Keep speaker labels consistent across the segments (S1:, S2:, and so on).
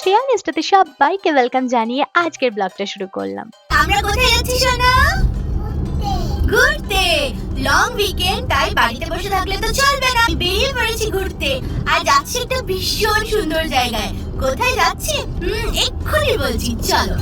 S1: শ্রেয়া নিস্টাতে সবাইকে ওয়েলকাম জানিয়ে আজকের ব্লগটা শুরু করলাম।
S2: আমরা কোথায় যাচ্ছি সোনা? ঘুরতে। লং উইকেন্ড, তাই বাড়িতে বসে থাকলে তো চলবে না। বেরিয়ে পড়েছি ঘুরতে আর যাচ্ছি একটা ভীষণ সুন্দর জায়গায়। কোথায় যাচ্ছি এক্ষুনি বলছি, চলো।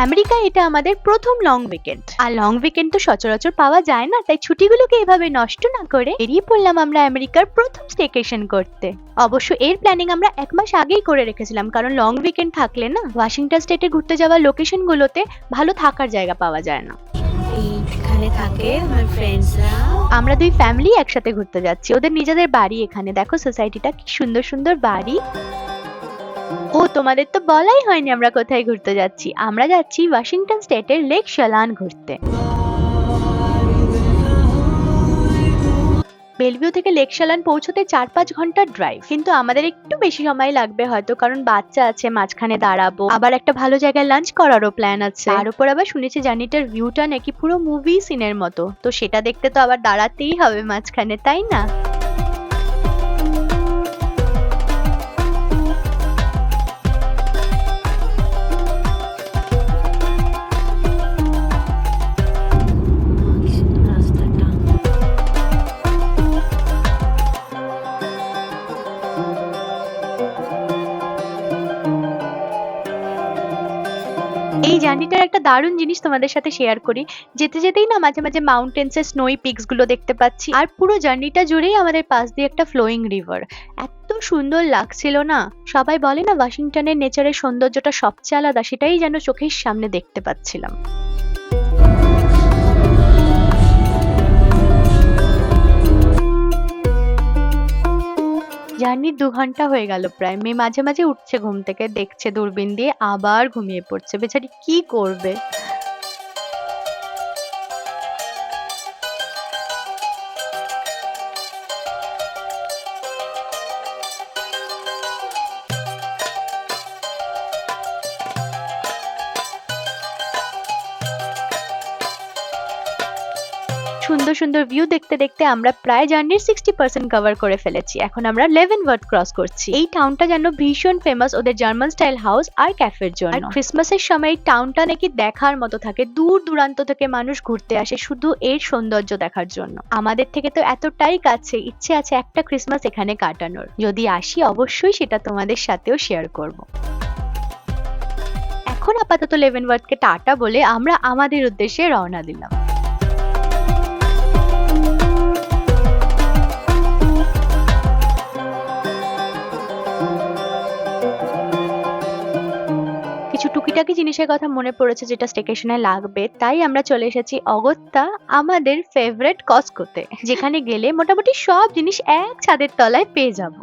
S1: আমেরিকা এটা আমাদের প্রথম লং উইকেন্ড, আর লং উইকেন্ড তো সচরাচর পাওয়া যায় না, তাই ছুটিগুলোকে এভাবে নষ্ট না করে বেরিয়ে পড়লাম আমরা আমেরিকার প্রথম স্টেকেশন করতে। অবশ্য এর প্ল্যানিং আমরা 1 মাস আগেই করে রেখেছিলাম, কারণ লং উইকেন্ড থাকলে না ওয়াশিংটন স্টেটে ঘুরতে যাওয়ার লোকেশন গুলোতে ভালো থাকার জায়গা পাওয়া যায় না।
S2: এখানে থাকে আমার ফ্রেন্ডসরা।
S1: আমরা দুই ফ্যামিলি একসাথে ঘুরতে যাচ্ছি, ওদের নিজেদের বাড়ি এখানে। দেখো সোসাইটিটা কি সুন্দর সুন্দর বাড়ি। ও তোমাদের তো বলাই হয়নি আমরা কোথায় ঘুরতে যাচ্ছি। আমরা যাচ্ছি ওয়াশিংটন স্টেটের লেক শেলান ঘুরতে। বেলভিউ থেকে লেক শেলান পৌঁছতে 4-5 ঘন্টার ড্রাইভ, কিন্তু আমাদের একটু বেশি সময় লাগবে হয়তো, কারণ বাচ্চা আছে, মাঝখানে দাঁড়াবো, আবার একটা ভালো জায়গায় লাঞ্চ করারও প্ল্যান আছে। তার উপর আবার শুনেছি জার্নিটার ভিউটা নাকি পুরো মুভি সিনের মতো, তো সেটা দেখতে তো আবার দাঁড়াতেই হবে মাঝখানে, তাই না? এই জার্নিটার একটা দারুণ জিনিস তোমাদের সাথে শেয়ার করি। যেতে যেতেই না মাঝে মাঝে মাউন্টেন্সের স্নোই পিকস গুলো দেখতে পাচ্ছি, আর পুরো জার্নিটা জুড়েই আমাদের পাশ দিয়ে একটা ফ্লোয়িং রিভার। এত সুন্দর লাগছিল না। সবাই বলে না ওয়াশিংটনের নেচারের সৌন্দর্যটা সবচেয়ে আলাদা, সেটাই যেন চোখের সামনে দেখতে পাচ্ছিলাম। জার্নির 2 ঘন্টা হয়ে গেল প্রায়। মেয়ে মাঝে মাঝে উঠছে ঘুম থেকে, দেখছে দূরবীন দিয়ে, আবার ঘুমিয়ে পড়ছে। বেচারি কি করবে। সুন্দর সুন্দর ভিউ দেখতে দেখতে আমরা প্রায় জার্নির 60% কভার করে ফেলেছি। এখন আমরা লেভেনওয়ার্থ ক্রস করছি। এই টাউনটা যেন ভীষণ ফেমাস ওদের জার্মান স্টাইল হাউস আর ক্যাফের জন্য। আর ক্রিসমাসের সময় এই টাউনটা নাকি দেখার মতো থাকে, দূর দূরান্ত থেকে মানুষ ঘুরতে আসে শুধু এর সৌন্দর্য দেখার জন্য। আমাদের থেকে তো এতটাই কাছে, ইচ্ছে আছে একটা ক্রিসমাস এখানে কাটানোর। যদি আসি অবশ্যই সেটা তোমাদের সাথেও শেয়ার করব। এখন আপাতত লেভেনওয়ার্থকে টাটা বলে আমরা আমাদের উদ্দেশ্যে রওনা দিলাম। কিছু টুকিটাকি জিনিসের কথা মনে পড়েছে যেটা স্টেকেশনে লাগবে, তাই আমরা চলে এসেছি অগত্যা আমাদের ফেভারিট কস্টকোতে, যেখানে গেলে মোটামুটি সব জিনিস এক ছাদের তলায় পেয়ে যাব।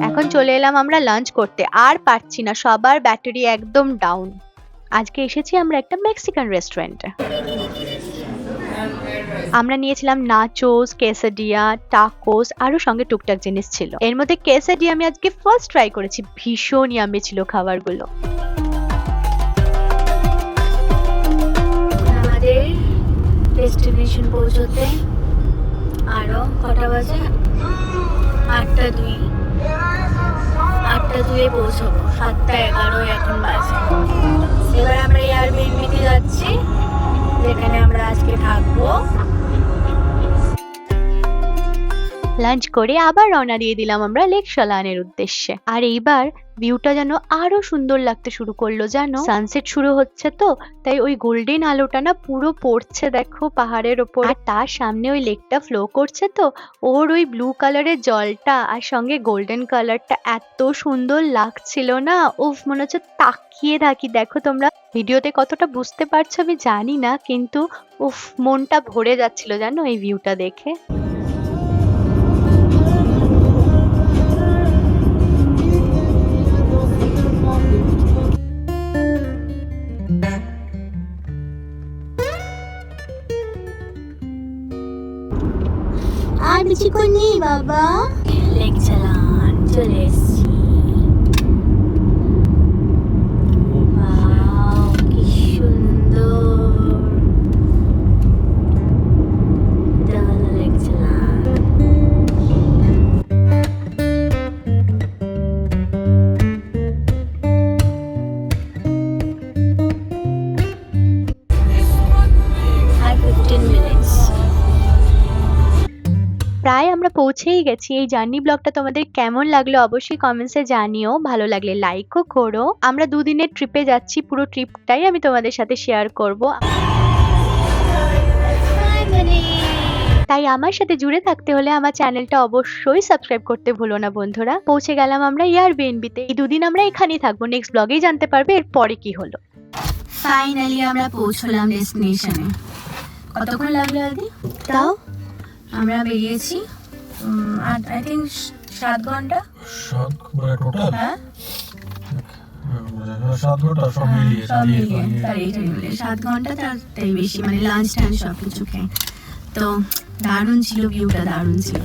S1: এখন চলে এলাম আমরা লাঞ্চ করতে। আর পারছি না, সবার ব্যাটারি একদম ডাউন। আজকে এসেছি আমরা একটা মেক্সিকান রেস্টুরেন্টে। আমরা নিয়েছিলাম নাচোস, কেসাডিয়া, টাকোস, আরো সঙ্গে টুকটাক জিনিস ছিল। এর মধ্যে কেসাডিয়া আমি আজকে ফার্স্ট ট্রাই করেছি, ভীষণ ইয়াম্মি ছিল খাবারগুলো।
S2: আমাদের ডেস্টিনেশন পৌঁছতে আরো কটা বাজে? 8:02। 8:02 পৌঁছবো, 7:11 এখন বাজে। এবার আমরা এয়ারবিএনবিতে যাচ্ছি, যেখানে আমরা আজকে থাকবো।
S1: লাঞ্চ করে আবার রওনা দিয়ে দিলাম আমরা লেক শেলানের উদ্দেশ্যে। আর এইবার ভিউটা যেন আরো সুন্দর লাগতে শুরু করলো, জানো সানসেট শুরু হচ্ছে তো, তাই ওই গোল্ডেন আলোটা না পুরো পড়ছে দেখো পাহাড়ের ওপর, আর তার সামনে ওই লেকটা ফ্লো করছে তো, ওর ওই ব্লু কালারের জলটা আর সঙ্গে গোল্ডেন কালারটা এত সুন্দর লাগছিল না। উফ, মনে হচ্ছে তাকিয়ে থাকি। দেখো তোমরা ভিডিওতে কতটা বুঝতে পারছো আমি জানি না, কিন্তু উফ, মনটা ভরে যাচ্ছিল জানো এই ভিউটা দেখে।
S2: আর বেশিক্ষণ নেই বাবা, লেক চালান চলে এসছি। ওয়াও, কি সুন্দর। লেক চালান।
S1: প্রায় আমরা পৌঁছেই গেছি। এই জার্নি ব্লগটা তোমাদের কেমন লাগলো অবশ্যই কমেন্টসে জানিও। ভালো লাগলে লাইকও করো। আমরা দুদিনের ট্রিপে যাচ্ছি, পুরো ট্রিপটাই আমি তোমাদের সাথে শেয়ার করব। তাই আমার সাথে জুড়ে থাকতে হলে আমার চ্যানেলটা অবশ্যই সাবস্ক্রাইব করতে ভুলো না বন্ধুরা। পৌঁছে গেলাম আমরা এয়ারবিএনবিতে। এই দুদিন আমরা এখানেই থাকবো, নেক্সট ব্লগেই জানতে পারবে এর পরে কি হলো।
S2: ফাইনালি আমরা পৌঁছলাম ডেস্টিনেশনে। কতক্ষণ লাগলো আদি? তাও আমরা বেরিয়েছি আই থিঙ্ক 7 ঘন্টা।
S3: 7 মানে টোটাল?
S2: হ্যাঁ
S3: 7 ঘন্টা সব মিলিয়ে
S2: সব মিলিয়ে 7 ঘন্টা, তার বেশি, মানে লাঞ্চ টাইম সব কিছু খেয়ে। তো দারুণ ছিল, ভিউটা দারুণ ছিল।